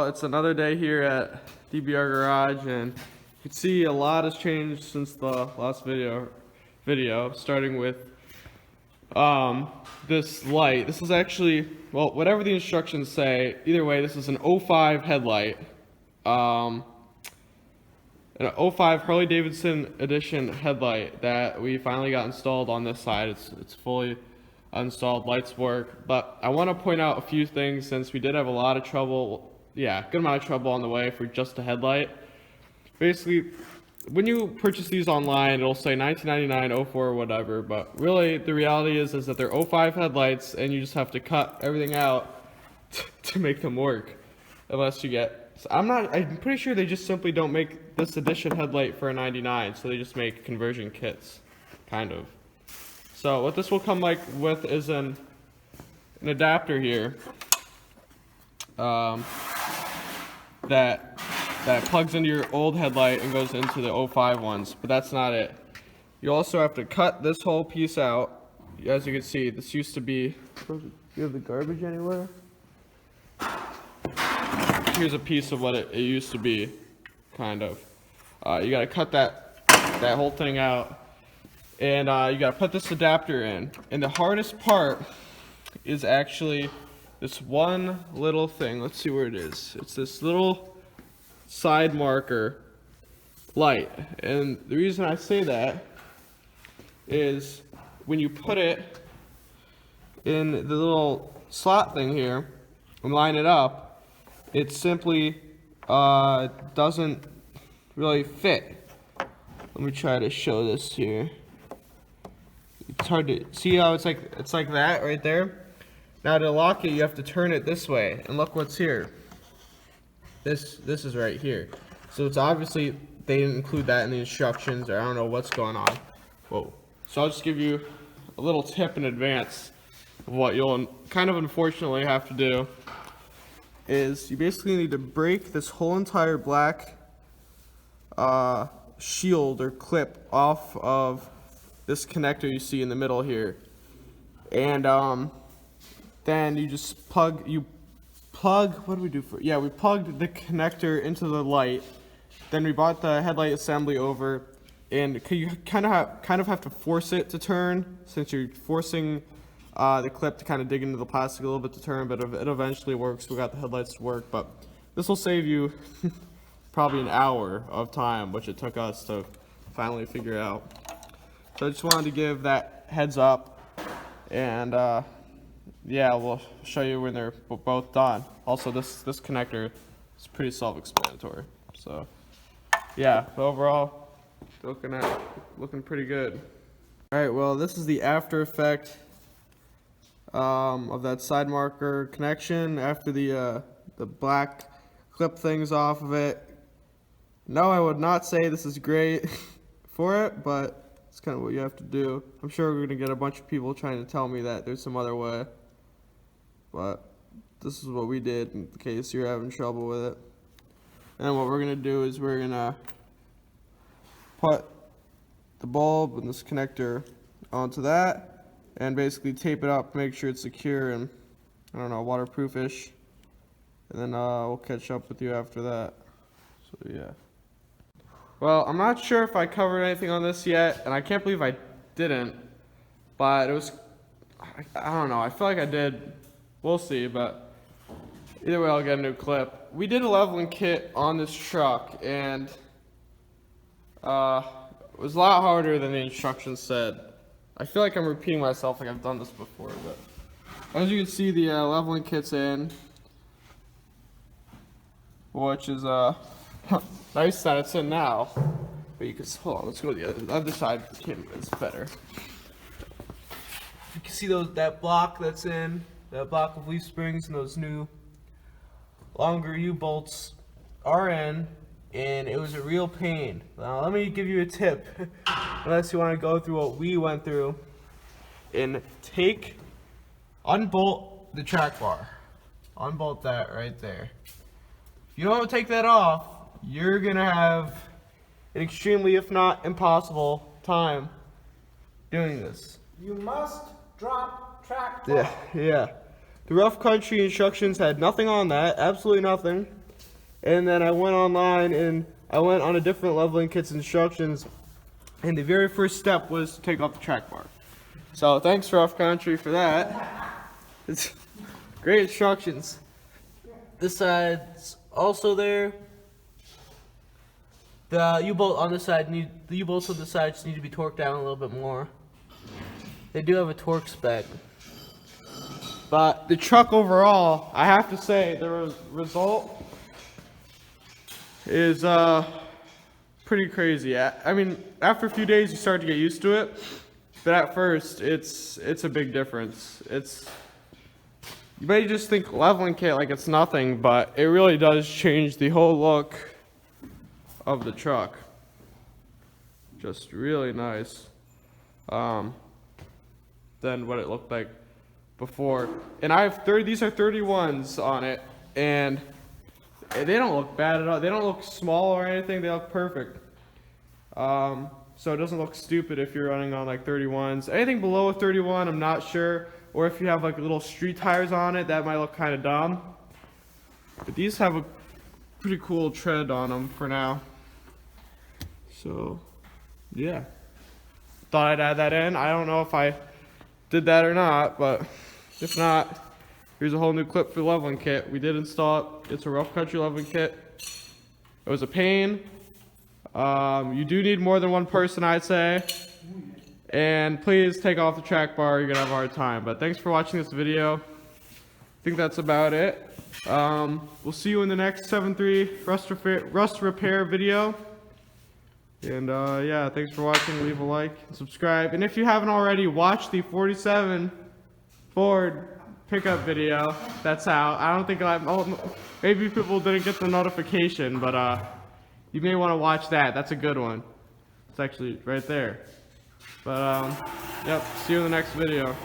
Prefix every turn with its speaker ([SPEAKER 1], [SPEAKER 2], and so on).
[SPEAKER 1] it's another day here at DBR Garage, and you can see a lot has changed since the last video, starting with this light. This is actually, well, whatever the instructions say, either way, this is an 05 headlight. An 05 Harley Davidson edition headlight that we finally got installed on this side. It's fully installed, lights work, but I want to point out a few things since we did have a lot of trouble, good amount of trouble on the way for just a headlight. Basically, when you purchase these online, it'll say 1999, 04, or whatever, but really the reality is that they're 05 headlights and you just have to cut everything out to make them work, unless you get, I'm pretty sure they just simply don't make this edition headlight for a 99, so they just make conversion kits, kind of. So what this will come with is an adapter here that plugs into your old headlight and goes into the 05 ones, but that's not it. You also have to cut this whole piece out. As you can see, this used to be, do you have the garbage anywhere? Here's a piece of what it used to be, kind of. You gotta cut that whole thing out. And you gotta put this adapter in. And the hardest part is actually this one little thing. Let's see where it is. It's this little side marker light. And the reason I say that is when you put it in the little slot thing here and line it up, it simply doesn't really fit. Let me try to show this here. It's hard to see how it's like that right there. Now to lock it, you have to turn it this way, and look what's here. This is right here. So it's obviously they didn't include that in the instructions, or I don't know what's going on. Whoa. So I'll just give you a little tip in advance of what you'll kind of unfortunately have to do. Is you basically need to break this whole entire black shield or clip off of this connector you see in the middle here, and then you just plug. What do we do for? Yeah, we plugged the connector into the light. Then we brought the headlight assembly over, and you kind of have to force it to turn, since you're forcing the clip to kind of dig into the plastic a little bit to turn, but it eventually works. We got the headlights to work, but this will save you probably an hour of time, which it took us to finally figure out. So I just wanted to give that heads up, and yeah, we'll show you when they're both done. Also, this connector is pretty self-explanatory. So yeah, but overall, looking pretty good. All right, well, this is the after effect of that side marker connection after the black clip things off of it. No, I would not say this is great for it, but it's kind of what you have to do. I'm sure we're going to get a bunch of people trying to tell me that there's some other way, but this is what we did in case you're having trouble with it. And what we're going to do is we're going to put the bulb and this connector onto that and basically tape it up, make sure it's secure and, I don't know, waterproof-ish. And then we'll catch up with you after that. So yeah. Well, I'm not sure if I covered anything on this yet, and I can't believe I didn't, but it was, I don't know, I feel like I did. We'll see, but either way, I'll get a new clip. We did a leveling kit on this truck, and it was a lot harder than the instructions said. I feel like I'm repeating myself like I've done this before, but as you can see, the leveling kit's in, which is nice that it's in now, but you can, hold on, let's go to the other side. It's better. You can see that block that's in, that block of leaf springs, and those new longer U-bolts are in, and it was a real pain. Now let me give you a tip, unless you want to go through what we went through, and unbolt the track bar. Unbolt that right there. If you don't take that off, you're gonna have an extremely, if not impossible, time doing this.
[SPEAKER 2] You must drop track bar.
[SPEAKER 1] Yeah. The rough country instructions had nothing on that, absolutely nothing. And then I went online and I went on a different leveling kit's instructions, and the very first step was to take off the track bar. So thanks Rough Country for that. It's great instructions. This side's also there. The U-bolt on the side the U-bolts on the sides need to be torqued down a little bit more. They do have a torque spec. But the truck overall, I have to say, the result is pretty crazy. I mean, after a few days you start to get used to it, but at first it's a big difference. You may just think leveling kit like it's nothing, but it really does change the whole look of the truck. Just really nice than what it looked like before. And I have these are 31s on it, and they don't look bad at all. They don't look small or anything. They look perfect. So it doesn't look stupid if you're running on like 31s. Anything below a 31, I'm not sure. Or if you have like little street tires on it, that might look kind of dumb. But these have a pretty cool tread on them for now. So, yeah. Thought I'd add that in. I don't know if I did that or not, but if not, here's a whole new clip for the leveling kit. We did install it. It's a Rough Country leveling kit. It was a pain. You do need more than one person, I'd say. And please take off the track bar, you're gonna have a hard time. But thanks for watching this video. I think that's about it. We'll see you in the next 7.3 rust repair video. And yeah, thanks for watching. Leave a like and subscribe. And if you haven't already, watch the 47 Ford pickup video that's out. I don't think maybe people didn't get the notification, but you may want to watch that. That's a good one. It's actually right there. But yep, see you in the next video.